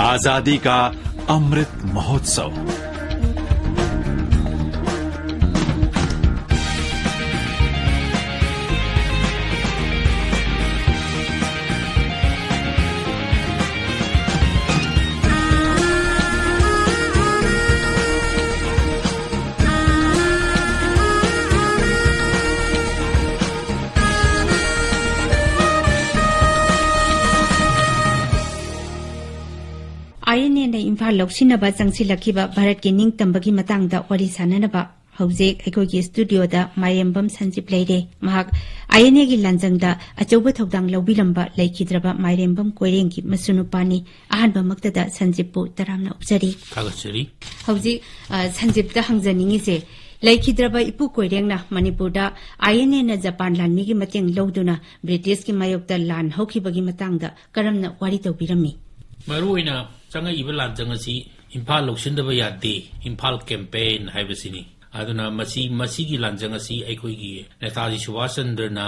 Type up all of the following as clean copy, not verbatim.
आजादी का अमृत महोत्सव। आईएनए इम्फाल लौसिनबा चंगसिलखिबा भारत के निंगतंबगी मतंगदा वरी साननबा हौजेक अखोगी स्टूडियोदा मायेम्बम संजीप लेरे महाक आईएनए की लांजंगदा अचौब थौदांग लौबिलंबा लेखिद्रबा मायेम्बम कोइरेंगी मसुनुपानी अहानबा मक्तदा संजीपु तरामना उपजरी खागचरी हौजेक संजीपदा हंगजनिंगिसे लेखिद्रबा इपु कोइरेंगना मणिपुरदा आईएनए न जापान लानमीगी मतेंग लौदुना ब्रिटिश की मायोक्ता लान हौखिबगी मतंगदा करमना वारी तौबिरम्मी मरुइना चंगा इबा लांजंग असि इम्फाल लौसिनदबा यादे इम्फाल कैंपेन हाइबसिनी अदुना मसी की लांजंग असि अखोइगी नेताजी सुभाष चंद्रना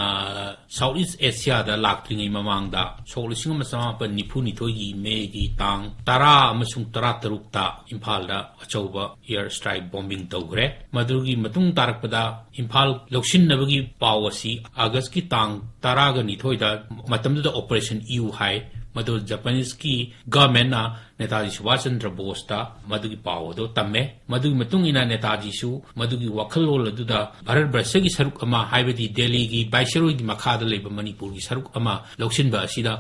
साउथ ईस्ट एशिया दा लाक्ट्रिंगै ममांगदा सोलिसिंग मसामापन निफुनिथोगी मेगी तांग तरा अमसुंग तरा तरुक्ता इम्फाल दा अचौबा एयर स्ट्राइक बॉम्बिंग तौग्रे मदुगी मतुंग तारकपदा इम्फाल लौसिनबगी पाव असि अगस्त की तांग तरागा निथोइदा मतमदुदा ऑपरेशन यू हाई मधु जापानीज की गवर्नमेंट ना नेताजी सुभाष चंद्र बोस ता मधुगी पावदो तम्मे मधुगी मतुंग इना नेताजी सु मधुगी वखलोल अदुदा भारत वर्ष की सरुक अमा हाइबदी दिल्ली की बाइसरोई की मखादा लेबा मणिपुर की सरुक अमा लौसिनबा असिदा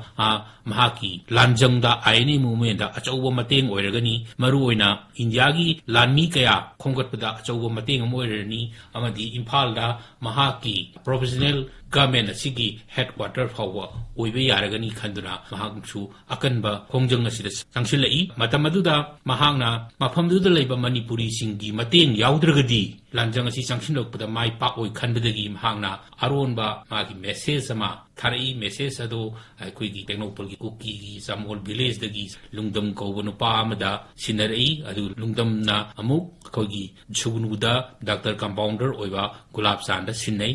महाकी लांजंगदा आईएनए मूवमेंट दा अचौबा मतेंग ओइरगनी मरु ओइना इंडिया की लानमी कया खोंगतपदा अचौबा मतेंग अम ओइरनी अमदी इम्फाल दा महाकी प्रोफेशनल गवर्नमेंट असिगी हेडक्वार्टर फाव ओइबे यारगनी खंदुना महांसु अकनबा खोंजंग असिदा संगसिलई मतमदुदा महांगना मफमदुदा लेबा मणिपुरी सिंगी मतेंग याउद्रगदी लांजंग असि संगसिनलकपदा माइ पाक ओइ खंबदगी महांगना अरोनबा मागी मेसेज अमा थारई मेसेज अदो अखोइगी टेक्नोपल की कुकी की सामोल विलेज दगी लुंगदम कौब नुपा अमदा सिनरई अदु लुंगदमना अमुक अखोइगी सुगुनुदा डॉक्टर कंपाउंडर ओइबा गुलाब चांदा सिनई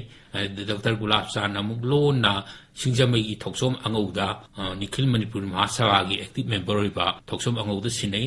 डॉक्टर गुलाब चांद अमुक लोना सिंजमगी थोक्सोम अंगौदा निखिल मणिपुर महासभा की एक्टिव मेंबर ओइबा थोक्सोम अंगौदा सिनई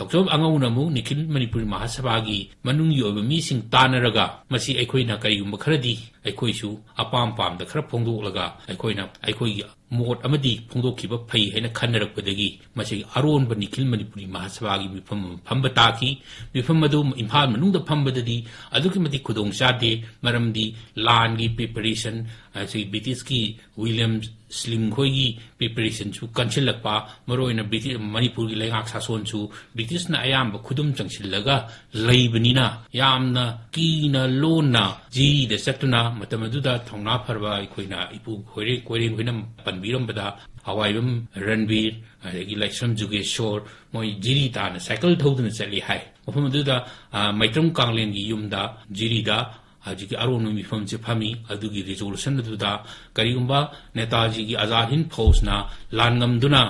थोक्सोम अंगौनमु निखिल मणिपुर महासभा की मनुंगी ओइबा मीसिंग तानरगा मसी अखोइना करिगुम खरदी अखोइसु अपाम पामदा खर फोंदोलगा अखोइना अखोइगी मोट अमदी फोंदोखिबा फई हैना खन्नरकपदगी मसी अरोनबा निखिल मणिपुरी महासभा की मिफम फंबा ताकी मिफम मदु इम्फाल मनुंगदा फंबददी अदुकी मति खुदोंग चादे मरमदी लान की प्रिपरेशन ऐसे ब्रिटिश की विलियम स्लिम खोई प्रिपरेशन सु कंसिलकपा मरोइना ब्रिटिश मणिपुर की लेंगाक सासोन सु ब्रिटिश ना अयाम खुदुम चंगसिलगा लैबनिना यामना कीना लोना जी द सटुना मतमदुदा थौना फरबा अखोइना इपु खोरे कोरेन खोइना पनबिरमबदा हवाइबम रणबीर अदगी लाइसम जुगेश्वर मोय जिरी ताना साइकिल थौदना चली हाय मफमदुदा मैत्रम कांगलेन की युमदा जिरीदा हजिकी अरोन मिफम से फमी अदुगी रिजोल्यूशन दुदा करिगुंबा नेताजी की आजाद हिंद फौजना लानगमदुना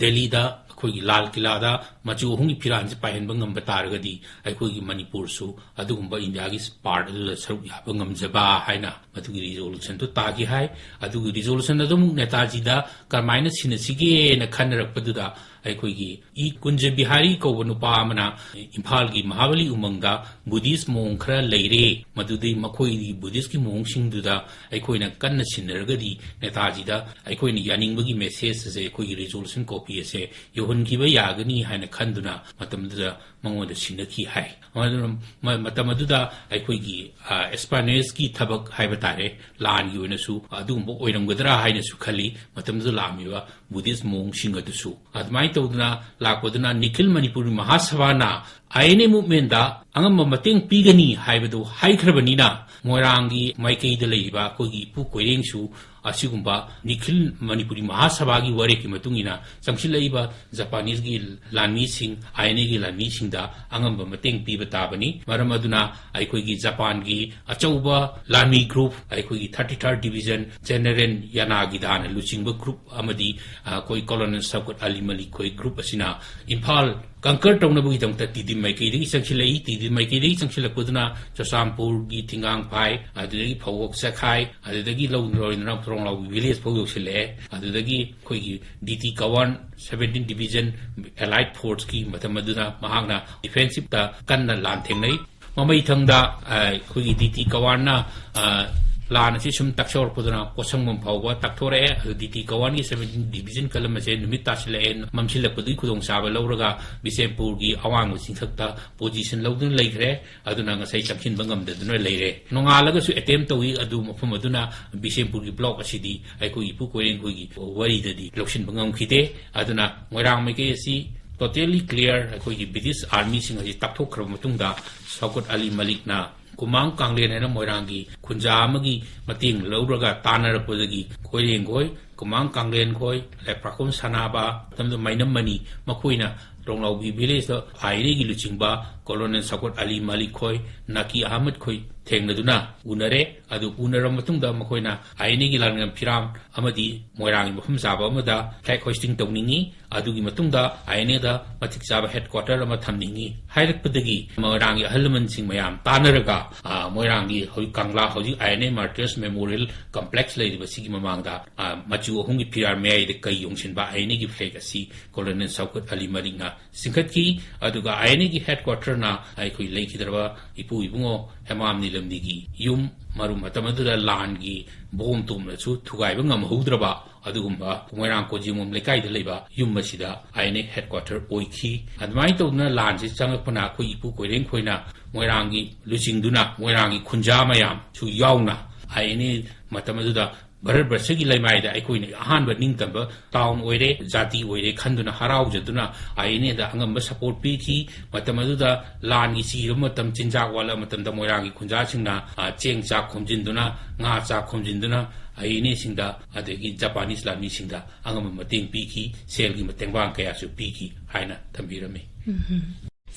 दिल्ली दा अखोगी लाल किला दा मचु हुंगी फिरान से पाइनबा ngamba तारगदी अखोगी मणिपुर सु अदुगुंबा इंडिया की पार्ट अदुदा सरुक याबा ngमजबा हाइना मदुगी रिजोल्यूशन तो तागी हाय अदुगी रिजोल्यूशन अदुम नेताजी दा करमाइना सिनसिगे न खनरकपदुदा अखोगी ई कुंज बिहारी कौब नुपा अमना इम्फाल की महाबली उमंगदा बुद्धिस्ट मोंग खरा लेरे मदुदे मखोई बुद्धिस्ट की मोंग सिंगदुदा अखोइना कन्न सिनरगदी नेताजीदा अखोइना यानिंगबगी मेसेज से अखोगी रिजोल्यूशन कॉपी से योहनखिबा यागनी हाइना खंदुना मतमदुदा मंगोदा सिनखी हाय मतमदुदा अखोगी एस्पानेस की थबक हाइबतारे लान की ओइनसु अदुगुंबा ओइरमगदरा हाइनसु खली मतमदुदा लामिबा बुद्धिस्ट मोंग सिंगदुसु अदमाइ तौदना लाकपदना निखिल मणिपुर महासभाना आईएनए मूवमेंट अंगम मतेंग पीगनी हाइबदो हाइख्रबनिना मोरांगी माइकैदा लेइबा कोगी पु कोइरेंगसु असिगुंबा निखिल मणिपुरी महासभा की वरे की मतुंगिना संगसिलैबा जापानीज की लानमी सिंह आईएनए की लानमी सिंहदा अंगम मतेंग पीबा ताबनी मरम अदुना अखोगी जापान की अचौबा लानमी ग्रुप अखोगी 33rd डिवीजन जनरल यानागिदान लुचिंगबा ग्रुप अमदी कोई कॉलोनल सबकट अली मलिक कोई ग्रुप असिना इम्फाल कंकर तौनबगीदमता टीडी माइकैदगी चंगसिलई टीडी माइकैदगी चंगसिलकपुदना चसामपुरगी थिंगांग फाइ अदुदगी फवोक सखाइ अदुदगी लौनरोइना थ्रोंलाउ विलेज फवोकसिले अदुदगी खोइगी डीटी कवन 17 डिवीजन एलाइड फोर्स की मतमदुना महागना डिफेंसिव ता कन्ना लांथेंगनै ममै थंगदा खोइगी डीटी कवानना लान से सुम तक्सौर पुदना कोसंगम फावबा तक्थोरे डीटी कवान की 17 डिवीजन कलम से निमित तासिले ममसिलपदि खुदोंग साबा लौरगा बिसेमपुर की अवांग सिंथक्ता position लौदुन लेखरे अदुना ngasai chamkin bangam de duna leire nongalaga su attempt tawi adu mafam aduna bisempuर की block asidi aikoi ipu koren hoigi wari dadi lokshin bangam khite aduna moirang mai ke si totally clear aikoi की British army sing asi takthok khra matungda Saukot Ali Malik na kumang kanglen hena moirangi khunja amagi mating lauraga tanarapodagi koirengoi kumang kanglen khoi leprakon sanaba tamdo mainam mani makoina ronglaubi village da aire gi luchingba colonel Saukot Ali Malik khoi Naki Ahmed khoi thengna unare adu unaram matungda makoina aine gi langam phiram amadi moirangi mafum saba amada flag hoisting tawningi adugi matungda aine da mathik saba headquarter ama thamningi hairakpadagi moirangi ahalman sing mayam tanaraga moirangi hoi kangla hoji aine martyrs memorial complex leiba sigi mamangda machu ahungi phirar mei de kai yongsin ba aine gi flag asi colonel Saukot Ali Malik na singkhat ki aduga aine gi headquarter na ai khoi leikidarba ipu ibungo hemam nilamdigi yum marum matamadu lan gi bom tum na chu thugai ba ngam houdraba adugumba moirang ko jimum lekai de leiba yum masida aine headquarter oikhi admai to na lan si changapna khoi ipu koireng khoina moirangi luchingduna moirangi khunja mayam chu yauna aine matamadu da Bharat Barsagi Laimai da Aikoina Ahanba Ningtamba Town Oire Jati Oire Khanduna Harau Jaduna Aine da Angamba support piki Matamadu Langi Sirum Matam Chinjak Wala Matam da Moirangi Kunja Singna Cheng Chak Khomjinduna Nga Chak Khomjinduna Aine Singda Adegi Japanese Lami Singda Angamba Mating Piki Selgi Matengbang Kayasu Piki Haina Tambirame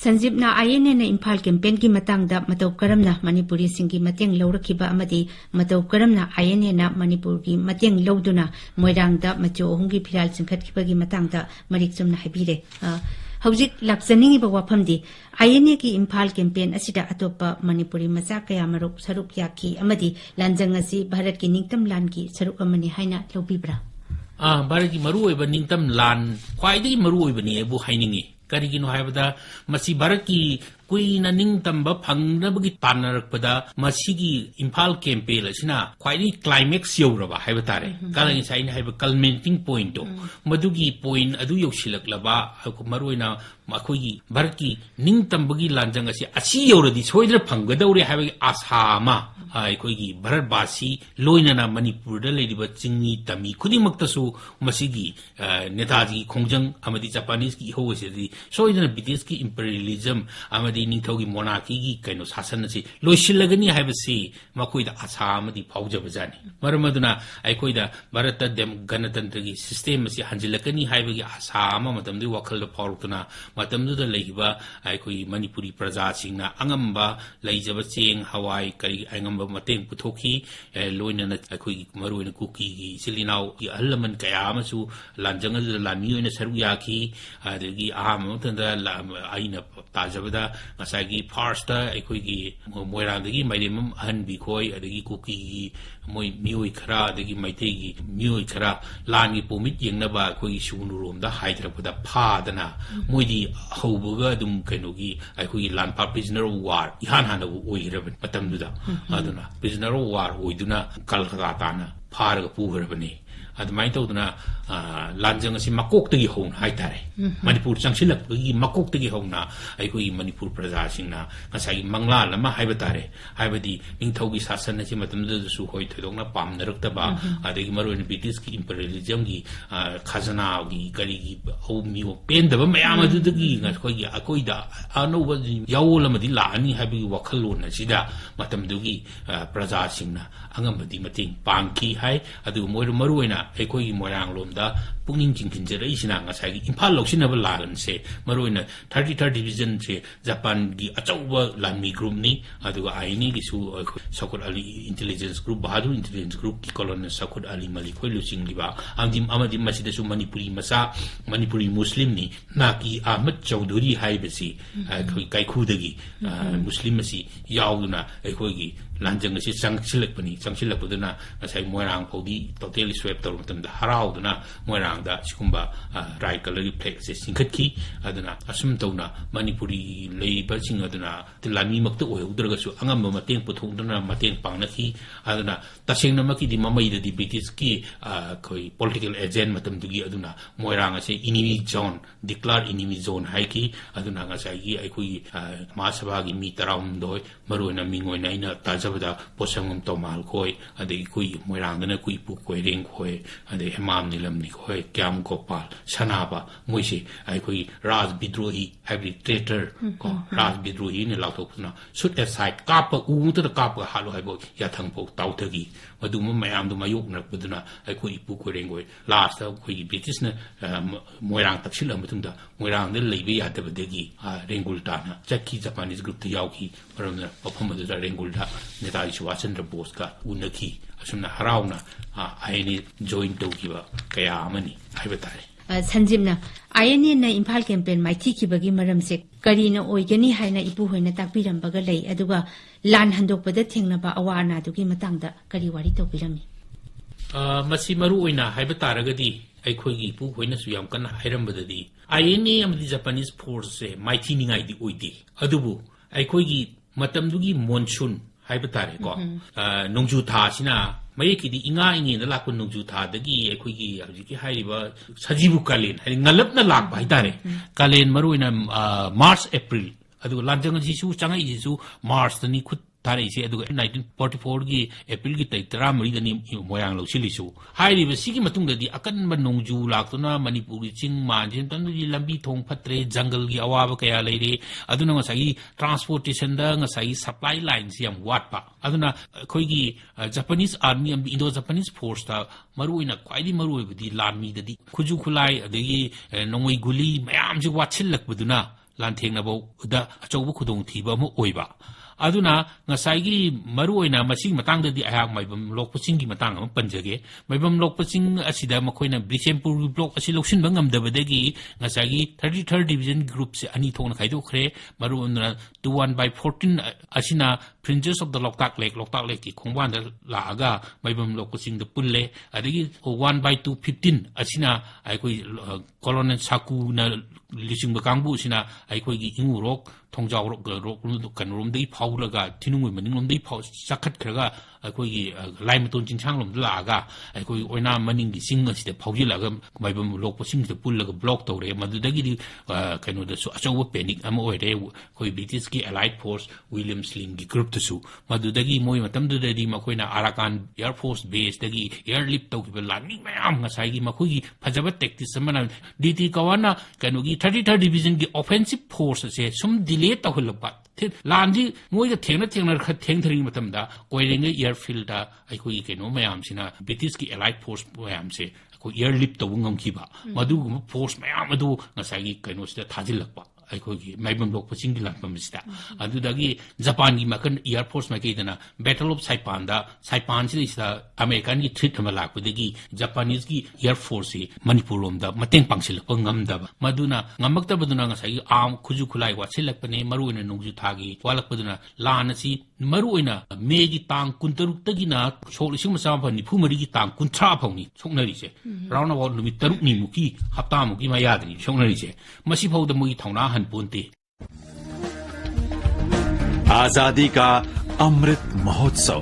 संजीवना INA ने Imphal campaign की मतंगदा मतौ करमना Manipuri सिंगी मतेंग लौरखिबा अमदी मतौ करमना INA ना मणिपुर की मतेंग लौदुना मोइरांगदा मचो अहुंगी फिराल सिंखटखिबगी मतंगदा Marik Chumna हाइबिरे हौजिक लाक्सनिंगिबा वाफमदी INA की Imphal campaign असिदा अतोपा Manipuri मचा कया मरुक सरुक याखी अमदी लांजंग असि भारत की निंगतम लान की सरुक अमनी हाइना लौबिब्रा भारत की मरु ओइबा निंगतम लान ख्वाइदगी मरु ओइबनी एबु हाइनिंगी करिगिनो हाइबदा मसी भारत की कुइना निंगतंबा फंगनबगी तानरकपदा मसीगी इम्फाल कैंपेन असिना ख्वाइदगी क्लाइमेक्स यौरबा हाइबतारे कालंग साइन हाइब कल्मेंटिंग पॉइंट मदुगी पॉइंट अदु यौसिलकलबा मरुइना मखोगी भारत की निंगतंबगी लांजंग असि यौरदि सोइद्र फंगदौरे हाइबगी आशा मा अखोगी भारतवासी लोइनना मणिपुर लेरिबा चिंगी तमी खुदिमक्तसु मसिगी नेताजी खोंजंग अमदी जापानीज की होगसेदी सोइदना ब्रिटिश की इंपीरियलिज्म अमदी निंगथौगी मोनार्की की कैनो शासन से लोइसिलगनी हाइबसी मखोइदा आशा अमदी फाउजबजानी मरमदुना अखोइदा भारत गणतंत्र की सिस्टम से हंजिलकनी हाइबगी आशा अमा मतमदि वखल फाउरतुना मतमदुदा लेहिबा अखोई मणिपुरी प्रजा सिंगना अंगंबा लेजब चेंग हवाई करी अंगंबा मतeng puthokhi loinana akhoi maruina kuki gi silinaw gi allaman kaya amasu lanjang lami oina saru yakhi adegi aham tanda aina tajabada ngasagi first ta akhoi gi moirang gi maidemam ahan bi khoi adegi kuki gi moi mioi khara adegi maitei gi mioi khara lan gi pomit yengnaba akhoi sunu romda haidrapada phadana moidi haubuga dum kainogi akhoi lan pa prisoner of war ihan hanabu oiraban matamduda prisoner of war oiduna kalkatana pharaga pugrabani admai tawduna lanjang asi makoktagi hona haitare manipur changsilakgi makoktagi hona aikoi manipur praja singna ngasai mangla lama haibatare haibadi ningthaugi sasan asi matamda su hoi thodongna pamnarakta adegi maroin british ki imperialism gi khazana gi kari gi homi pendaba mayam adudagi ngasoi akoida anoba yawolamadi laani habi wakhalona sida matamdugi praja singna angambadi mating pangki hai adu moru maruina ꯑꯩꯈꯣꯏꯒꯤ ꯃꯣꯏꯔꯥꯡ ꯂꯣꯝꯗ ꯄꯨꯛꯅꯤꯡ ꯆꯤꯡꯁꯤꯟꯖꯔꯛꯏꯁꯤꯅ ꯉꯁꯥꯏꯒꯤ ꯏꯝꯐꯥꯜ ꯂꯧꯁꯤꯟꯅꯕ ꯂꯥꯟꯁꯦ ꯃꯔꯨꯑꯣꯏꯅ 33rd ꯗꯤꯕꯤꯖꯟꯁꯦ ꯖꯄꯥꯟꯒꯤ ꯑꯆꯧꯕ ꯂꯥꯟꯃꯤ ꯒ꯭ꯔꯨꯞꯅꯤ ꯑꯗꯨꯒ ꯑꯥꯏꯑꯦꯟꯑꯦꯒꯤꯁꯨ ꯁꯧꯀꯠ Ali intelligence group Bahadur intelligence ꯒ꯭ꯔꯨꯞꯀꯤ colonel ꯁꯧꯀꯠ Ali ꯃꯂꯤꯛꯈꯣꯏ ꯂꯨꯆꯤꯡꯂꯤꯕ ꯑꯃꯗꯤ ꯃꯁꯤꯗꯁꯨ ꯃꯅꯤꯄꯨꯔꯤ ꯃꯆꯥ ꯃꯅꯤꯄꯨꯔꯤ ꯃꯨꯁꯂꯤꯝꯅꯤ ꯅꯥꯀꯤ ꯑꯍꯃꯗ ꯆꯧꯙꯨꯔꯤ ꯍꯥꯏꯕꯁꯤ ꯑꯩꯈꯣꯏ ꯀꯥꯏꯈꯨꯗꯒꯤ ꯃꯨꯁꯂꯤꯝ ꯑꯁꯤ ꯌꯥꯎꯗꯨꯅ ꯑꯩꯈꯣꯏꯒꯤ ꯂꯥꯟꯖꯪ ꯑꯁꯤ ꯆꯪꯁꯤꯜꯂꯛꯄꯗꯨꯅ ꯉꯁꯥꯏ ꯃꯣꯏꯔꯥꯡ ꯐꯥꯎꯗꯤ ꯇꯣꯇꯦꯂꯤ ꯁ꯭ꯋꯦꯞ ꯇꯧꯔꯕ ꯃꯇꯝꯗ ꯍꯔꯥꯎꯗꯨꯅ ꯃꯣꯏꯔꯥꯡꯗ ꯁꯤꯒꯨꯝꯕ ꯔꯥꯏꯠ ꯀꯂꯔꯒꯤ ꯐ꯭ꯂꯦꯛ ꯑꯁꯤ ꯆꯤꯡꯈꯠꯈꯤ ꯑꯗꯨꯅ ꯑꯁꯨꯝ ꯇꯧꯅ ꯃꯅꯤꯄꯨꯔꯤ ꯂꯩꯔꯤꯕꯁꯤꯡ ꯑꯗꯨꯅ ꯂꯥꯟꯃꯤꯃꯛꯇ ꯑꯣꯏꯍꯧꯗ꯭ꯔꯒꯁꯨ ꯑꯉꯝꯕ ꯃꯇꯦꯡ ꯄꯨꯊꯣꯛꯗꯨꯅ ꯃꯇꯦꯡ ꯄꯥꯡꯅꯈꯤ ꯑꯗꯨꯅ ꯇꯁꯦꯡꯅꯃꯛꯀꯤꯗꯤ ꯃꯃꯩꯗꯗꯤ ꯕ꯭ꯔꯤꯇꯤꯁꯀꯤ ꯑꯩꯈꯣꯏ ꯄꯣꯂꯤꯇꯤꯀꯦꯜ ꯑꯦꯖꯦꯟ ꯃꯇꯝꯗꯨꯒꯤ ꯑꯗꯨꯅ ꯃꯣꯏꯔꯥꯡ ꯑꯁꯤ ꯏꯅꯤꯃꯤ ꯖꯣꯟ ꯗꯤꯀ꯭ꯂꯥꯔ ꯏꯅꯤꯃꯤ ꯖꯣꯟ ꯍꯥꯏꯈꯤ ꯑꯗꯨꯅ ꯉꯁꯥꯏꯒꯤ ꯑꯩꯈꯣꯏꯒꯤ ꯃꯍꯥꯁꯚꯥꯒꯤ ꯃꯤ 18 ꯃꯔꯨꯑꯣꯏꯅ ꯃꯤꯡ ꯑꯣꯏꯅ ꯑꯩꯅ ꯇꯥꯖꯕꯗ ꯄꯣꯠꯁꯪꯕꯝ ꯇꯧꯃꯥꯜ ꯈꯣꯏ ꯑꯗꯒꯤ ꯑꯩꯈꯣꯏ ꯃꯣꯏꯔꯥꯡꯗꯅ ꯑꯩꯈꯣꯏ ꯏꯄꯨ ꯀꯣꯏꯔꯦꯡ ꯈꯣꯏ ꯑꯗꯩ ꯍꯦꯃꯥꯝ ꯅꯤꯂꯝꯅꯤ ꯈꯣꯏ ꯀ꯭ꯌꯥꯝ ꯒꯣꯄꯥꯜ ꯁꯅꯥꯕ ꯃꯣꯏꯁꯦ ꯑꯩꯈꯣꯏꯒꯤ ꯔꯥꯖ ꯕꯤꯗ꯭ꯔꯣꯍꯤ ꯍꯥꯏꯕꯗꯤ ꯇ꯭ꯔꯦꯇꯔ ꯀꯣ ꯔꯥꯖ ꯕꯤꯗ꯭ꯔꯣꯍꯤꯅ ꯂꯥꯎꯊꯣꯛꯇꯨꯅ ꯁꯨꯠ ꯑꯦꯁꯥꯏꯠ ꯀꯥꯞꯄ ꯎꯗꯨꯗ ꯀꯥꯞꯄꯒ ꯍꯥꯠꯂꯣ ꯍꯥꯏꯕ ꯌꯥꯊꯪꯐꯥꯎ ꯇꯥꯎꯊꯈꯤ ꯃꯗꯨꯒꯨꯝꯕ ꯃꯌꯥꯝꯗꯣ ꯃꯥꯌꯣꯛꯅꯔꯛꯄꯗꯨꯅ ꯑꯩꯈꯣꯏ ꯏꯄꯨ ꯀꯣꯏꯔꯦꯡ ꯈꯣꯏ ꯂꯥꯁꯇ ꯑꯩꯈꯣꯏꯒꯤ ꯕ꯭ꯔꯤꯇꯤꯁꯅ ꯃꯣꯏꯔꯥꯡ ꯇꯛꯁꯤꯜꯂꯕ ꯃꯇꯨꯡꯗ ꯃꯣꯏꯔꯥꯡꯗ ꯂꯩꯕ ꯌꯥꯗꯕꯗꯒꯤ ꯔꯦꯡꯒꯨꯜ ꯇꯥꯅ ꯆꯠꯈꯤ ꯖꯄꯥꯅꯤꯁ ꯒ꯭ꯔꯨꯞꯇ ꯌꯥꯎꯈꯤ ꯃꯔꯝꯅ ꯃꯐꯝ ꯑꯗꯨꯗ ꯔꯦꯡꯒꯨꯜꯗ ꯅꯦꯇꯥꯖꯤ ꯁꯨꯚꯥꯁ ꯆꯟꯗ꯭ꯔ ꯕꯣꯁꯀ ꯎꯅꯈꯤ ꯑꯁꯨꯝꯅ ꯍꯔꯥꯎꯅ ꯑꯥꯏꯑꯦꯟꯑꯦ ꯖꯣꯏꯟ ꯇꯧꯈꯤꯕ ꯀꯌꯥ ꯑꯃꯅꯤ ꯍꯥꯏꯕ ꯇꯥꯔꯦ संजीवना आईएनएन इम्फाल कैंपेन माइथीखिबगी मरमसे करीना ओइगनी हाइना इपु होइना ताकबिरंबगा लई अदुगा लान हंदोकपदा थेंगनबा अवा अनादुगी मतंगदा करी वारी तौबिरंगी मसी मरु ओइना हाइबा तारगदी अखोइगी इपु होइनासु याम कन्ना हाइरंबददी आईएनए अमदि जापानीज फोर्स से माइथीनिंगाइदी ओइदि अदुबु अखोइगी मतमदुगी मॉनसून हाइबा तारे को नोंजु थासिना ꯃꯌꯦꯛꯀꯤꯗꯤ ꯏꯉꯥ ꯏꯉꯦꯟꯗ ꯂꯥꯛꯄ ꯅꯣꯡꯖꯨ ꯊꯥꯗꯒꯤ ꯑꯩꯈꯣꯏꯒꯤ ꯍꯧꯖꯤꯛꯀꯤ ꯍꯥꯏꯔꯤꯕ ꯁꯖꯤꯕꯨ ꯀꯥꯂꯦꯟ ꯍꯥꯏꯗꯤ ꯉꯜꯂꯞꯅ ꯂꯥꯛꯄ ꯍꯥꯏꯇꯥꯔꯦ ꯀꯥꯂꯦꯟ ꯃꯔꯨꯑꯣꯏꯅ ꯃꯥꯔꯆ ꯑꯦꯄ꯭ꯔꯤꯜ ꯑꯗꯨꯒ ꯂꯥꯟꯖꯪ ꯑꯁꯤꯁꯨ ꯆꯪꯉꯛꯏꯁꯤꯁꯨ ꯃꯥꯔꯆꯇꯅꯤ ꯈꯨꯠ ꯊꯥꯔꯛꯏꯁꯦ ꯑꯗꯨꯒ 1944ꯒꯤ ꯑꯦꯄ꯭ꯔꯤꯜꯒꯤ ꯇꯥꯔꯤꯛ 13ꯗꯅꯤ ꯃꯣꯏꯔꯥꯡ ꯂꯧꯁꯤꯜꯂꯤꯁꯨ ꯍꯥꯏꯔꯤꯕ ꯁꯤꯒꯤ ꯃꯇꯨꯡꯗꯗꯤ ꯑꯀꯟꯕ ꯅꯣꯡꯖꯨ ꯂꯥꯛꯇꯨꯅ ꯃꯅꯤꯄꯨꯔꯒꯤ ꯆꯤꯡ ꯃꯥꯟꯁꯤ ꯃꯇꯝꯗꯗꯤ ꯂꯝꯕꯤ ꯊꯣꯡ ꯐꯠꯇ꯭ꯔꯦ ꯖꯪꯒꯜꯒꯤ ꯑꯋꯥꯕ ꯀꯌꯥ ꯂꯩꯔꯦ ꯑꯗꯨꯅ ꯉꯁꯥꯏꯒꯤ ꯇ꯭ꯔꯥꯟꯁꯄꯣꯔꯇꯦꯁꯟꯗ ꯉꯁꯥꯏꯒꯤ ꯁꯄ꯭ꯂꯥꯏ ꯂꯥꯏꯟꯁꯤ ꯌꯥꯝ ꯋꯥꯠꯄ ꯑꯗꯨꯅ ꯑꯩꯈꯣꯏꯒꯤ ꯖꯄꯥꯅꯤꯁ ꯑꯥꯔꯃꯤ ꯑꯃꯗꯤ ꯏꯟꯗꯣ ꯖꯄꯥꯅꯤꯁ ꯐꯣꯔꯁꯇ ꯃꯔꯨꯑꯣꯏꯅ ꯈ꯭ꯋꯥꯏꯗꯒꯤ ꯃꯔꯨꯑꯣꯏꯕꯗꯤ ꯂꯥꯟꯃꯤꯗꯗꯤ ꯈꯨꯖꯨ ꯈꯨꯠꯂꯥꯏ ꯑꯗꯒꯤ ꯅꯣꯡꯃꯩ ꯒꯨꯂꯤ ꯃꯌꯥꯝꯁꯤ ꯋꯥꯠꯁꯤꯜꯂꯛꯄꯗꯨꯅ ꯂꯥꯟꯊꯦꯡꯅꯕꯗ ꯑꯆꯧꯕ ꯈꯨꯗꯣꯡꯊꯤꯕ ꯑꯃ ꯑꯣꯏꯕ ꯑꯗꯨꯅ ꯉꯁꯥꯏꯒꯤ ꯃꯔꯨꯑꯣꯏꯅ ꯃꯁꯤꯒꯤ ꯃꯇꯥꯡꯗꯗꯤ ꯑꯩꯍꯥꯛ ꯃꯥꯏꯕꯝ ꯂꯣꯛꯄ ꯆꯤꯡꯒꯤ ꯃꯇꯥꯡ ꯑꯃ ꯄꯟꯖꯒꯦ ꯃꯥꯏꯕꯝ ꯂꯣꯛꯄ ꯆꯤꯡ ꯑꯁꯤꯗ ꯃꯈꯣꯏꯅ ꯕꯤꯁꯦꯝꯄꯨꯔꯒꯤ ꯕ꯭ꯂꯣꯛ ꯑꯁꯤ ꯂꯧꯁꯤꯟꯕ ꯉꯝꯗꯕꯗꯒꯤ ꯉꯁꯥꯏꯒꯤ 33rd ꯗꯤꯕꯤꯖꯟ ꯒ꯭ꯔꯨꯞꯁꯦ ꯑꯅꯤ ꯊꯣꯛꯅ ꯈꯥꯏꯗꯣꯛꯈ꯭ꯔꯦ ꯃꯔꯨꯑꯣꯏꯅ 21/14 ꯑꯁꯤꯅ ꯐ꯭ꯔꯤꯟꯖꯦꯁ ꯑꯣꯐ ꯗ ꯂꯣꯛꯇꯥꯛ ꯂꯦꯛꯀꯤ ꯈꯣꯡꯕꯥꯟꯗ ꯂꯥꯛꯑꯒ ꯃꯥꯏꯕꯝ ꯂꯣꯛꯄ ꯆꯤꯡꯗ ꯄꯨꯜꯂꯦ ꯑꯗꯒꯤ 1/2/15 ꯑꯁꯤꯅ ꯑꯩꯈꯣꯏ ꯀꯣꯂꯣꯅꯦꯜ ꯁꯥꯀꯨꯅ ꯂꯨꯆꯤꯡꯕ ꯀꯥꯡꯕꯨꯁꯤꯅ ꯑꯩꯈꯣꯏꯒꯤ ꯏꯉꯨꯔꯣꯛ ꯊꯣꯡꯖꯥꯎꯔꯣꯛ ꯀꯩꯅꯣꯔꯣꯝꯗꯒꯤ ꯐꯥꯎꯔꯒ ꯊꯤꯅꯨꯡꯒꯣꯏ ꯃꯅꯤꯡꯂꯣꯝꯗꯒꯤ ꯆꯈꯠꯈ꯭ꯔꯒ ꯑꯩꯈꯣꯏꯒꯤ ꯂꯥꯏꯃꯇꯣꯟ ꯆꯤꯡꯁꯥꯡꯂꯣꯝꯗ ꯂꯥꯛꯑꯒ ꯑꯩꯈꯣꯏꯒꯤ ꯑꯣꯏꯅꯥꯝ ꯃꯅꯤꯡꯒꯤ ꯆꯤꯡ ꯑꯁꯤꯗ ꯐꯥꯎꯖꯤꯜꯂꯒ ꯃꯥꯏꯕꯝ ꯂꯣꯛꯄ ꯆꯤꯡꯁꯤꯗ ꯄꯨꯜꯂꯒ ꯕ꯭ꯂꯣꯛ ꯇꯧꯔꯦ ꯃꯗꯨꯗꯒꯤꯗꯤ ꯀꯩꯅꯣꯗꯁꯨ ꯑꯆꯧꯕ ꯄꯦꯅꯤꯛ ꯑꯃ ꯑꯣꯏꯔꯦ ꯑꯩꯈꯣꯏ ꯕ꯭ꯔꯤꯇꯤꯁꯀꯤ ꯑꯦꯂꯥꯏꯠ ꯐꯣꯔꯁ ꯋꯤꯂꯤꯌꯝ ꯁ꯭ꯂꯤꯟꯒꯤ ꯒ꯭ꯔꯨꯞꯇꯁꯨ ꯃꯗꯨꯗꯒꯤ ꯃꯣꯏ ꯃꯇꯝꯗꯨꯗꯗꯤ ꯃꯈꯣꯏꯅ ꯑꯥꯔꯥꯀꯥꯟ ꯏꯌꯔ ꯐꯣꯔꯁ ꯕꯦꯁꯇꯒꯤ ꯏꯌꯔ ꯂꯤꯐ ꯇꯧꯈꯤꯕ ꯂꯥꯟꯃꯤ ꯃꯌꯥꯝ ꯉꯁꯥꯏꯒꯤ ꯃꯈꯣꯏꯒꯤ ꯐꯖꯕ ꯇꯦꯛꯇꯤꯛꯁ ꯑꯃꯅ ꯗꯤ ꯀꯋꯥꯅ ꯀꯩꯅꯣꯒꯤ 33rd ꯗꯤꯕꯤꯖꯟꯒꯤ ꯑꯣꯐꯦꯟꯁꯤꯚ ꯐꯣꯔꯁ ꯑꯁꯦ ꯁꯨꯝ ꯗꯤꯂꯦ ꯇꯧꯍꯜꯂꯛꯄ ꯂꯥꯟꯗꯤ ꯃꯣꯏꯒ ꯊꯦꯡꯊꯔꯤꯉꯩ ꯃꯇꯝꯗ ꯀꯣꯏꯔꯦꯡꯒ ꯏꯌꯔꯐꯤꯜꯗ ꯑꯩꯈꯣꯏꯒꯤ ꯀꯩꯅꯣ ꯃꯌꯥꯝꯁꯤꯅ ꯕ꯭ꯔꯤꯇꯤꯁꯀꯤ ꯑꯦꯂꯥꯏꯠ ꯐꯣꯔꯁ ꯃꯌꯥꯝꯁꯦ ꯑꯩꯈꯣꯏ ꯏꯌꯔ ꯂꯤꯐ ꯇꯧꯕ ꯉꯝꯈꯤꯕ ꯃꯗꯨꯒꯨꯝꯕ ꯐꯣꯔꯁ ꯃꯌꯥꯝ ꯑꯗꯨ ꯉꯁꯥꯏꯒꯤ ꯀꯩꯅꯣꯁꯤꯗ ꯊꯥꯖꯤꯜꯂꯛꯄ ꯑꯩꯈꯣꯏꯒꯤ ꯃꯥꯏꯕꯝ ꯂꯣꯛꯄ ꯆꯤꯡꯒꯤ ꯂꯥꯟꯐꯝ ꯑꯁꯤꯗ ꯑꯗꯨꯗꯒꯤ ꯖꯄꯥꯟꯒꯤ ꯃꯀꯟ year force ꯃꯥꯏꯀꯩꯗꯅ battle of ꯁꯥꯏꯄꯥꯟꯁꯤꯗꯩꯁꯤꯗ ꯑꯃꯦꯔꯤꯀꯥꯟꯒꯤ threat ꯑꯃ ꯂꯥꯛꯄꯗꯒꯤ ꯖꯄꯥꯅꯤꯁꯀꯤ ꯏꯌꯔ ꯐꯣꯔꯁꯁꯤ ꯃꯅꯤꯄꯨꯔ ꯂꯣꯝꯗ ꯃꯇꯦꯡ ꯄꯥꯡꯁꯤꯜꯂꯛꯄ ꯉꯝꯗꯕ ꯃꯗꯨꯅ ꯉꯝꯃꯛꯇꯕꯗꯨꯅ ꯉꯁꯥꯏꯒꯤ ꯈꯨꯖꯨ ꯈꯨꯠꯂꯥꯏ ꯋꯥꯠꯁꯤꯜꯂꯛꯄꯅꯦ ꯃꯔꯨꯑꯣꯏꯅ ꯅꯣꯡꯖꯨ ꯊꯥꯒꯤ ꯋꯥꯠꯂꯛꯄꯗꯨꯅ ꯂꯥꯟ ꯑꯁꯤ ꯃꯔꯨꯑꯣꯏꯅ ꯃꯦꯒꯤ ꯇꯥꯡ 19ꯇꯒꯤꯅ ꯁꯣꯛ 1994ꯒꯤ ꯇꯥꯡ 30 ꯐꯥꯎꯅꯤ ꯁꯣꯛꯅꯔꯤꯁꯦ ꯔꯥꯎꯟ ꯑꯕꯥꯎꯠ ꯅꯨꯃꯤꯠ 6ꯅꯤꯃꯨꯛꯀꯤ ꯍꯞꯇꯥꯃꯨꯛꯀꯤ ꯃꯌꯥꯗꯅꯤ ꯁꯣꯛꯅꯔꯤꯁꯦ ꯃꯁꯤ ꯐꯥꯎꯗ ꯃꯣꯏꯒꯤ ꯊꯧꯅꯥ हनपोंते आजादी का अमृत महोत्सव।